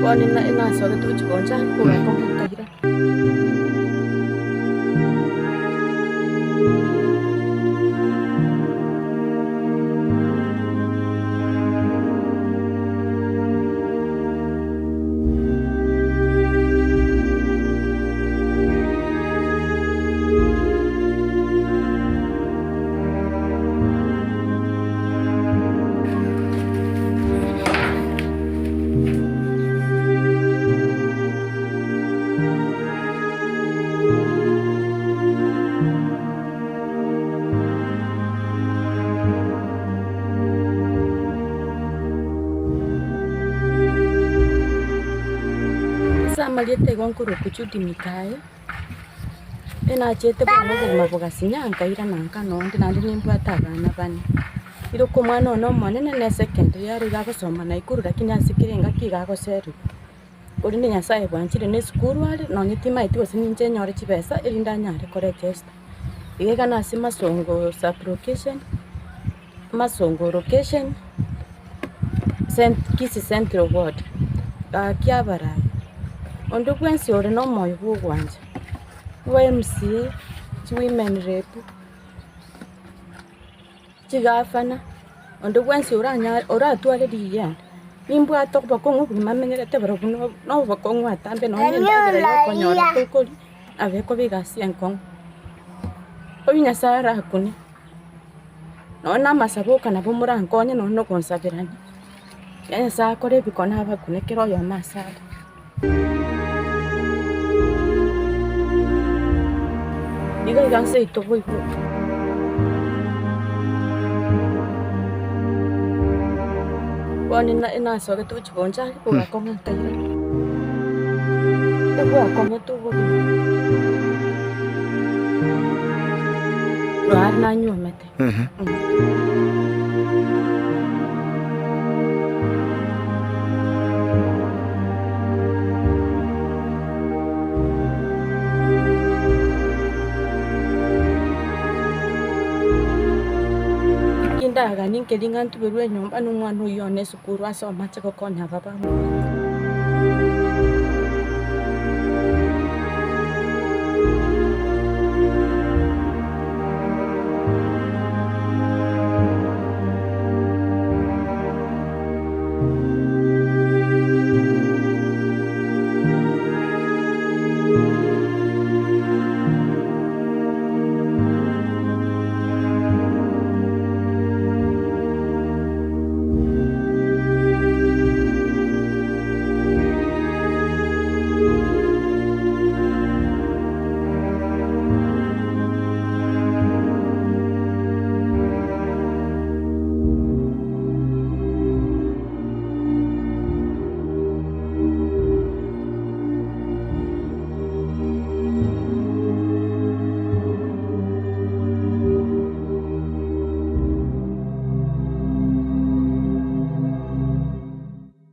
Kwani inasoga tu chikonja kuwa kompyuta. Maliete gonkuru kuchuti mikae ena chete bana buguma sinyanga ira nanka nondi nandi nimbwata abana bane iroko mwana ono monene ne secondary yari gagosoma na ikuru lakini asikirenga kigagoseru uri ni nyasaye bwanchire ne skuru ari nonye tima iti gose ninje nyore chibesa irinda nyare kore register igega nasi Masongo sublocation Masongo location Kisii Central Ward kiabara ondo kwensi ore no moyo gwanje MCA women rep chigafana ondo kwensi ora twale diya nimbwa tokba kongo bimamenyerete baro no bakongo atambe no ndagera yokonyora kokori abeko bigasi enkon obinya sara hakuni no namasaboka nabo murankonye no konsabirani yanya sakore bikona bakune kero yo masara 이거 양세 있다 보이고 원이 나 저게 또 혼자 보고 가면 돼. 또 보고 가면 또 보고 로아나 뉴메테 ndaga ninkelinga ntuberwe nyumba n'umwana uyone sukuru asoma cyo konya baba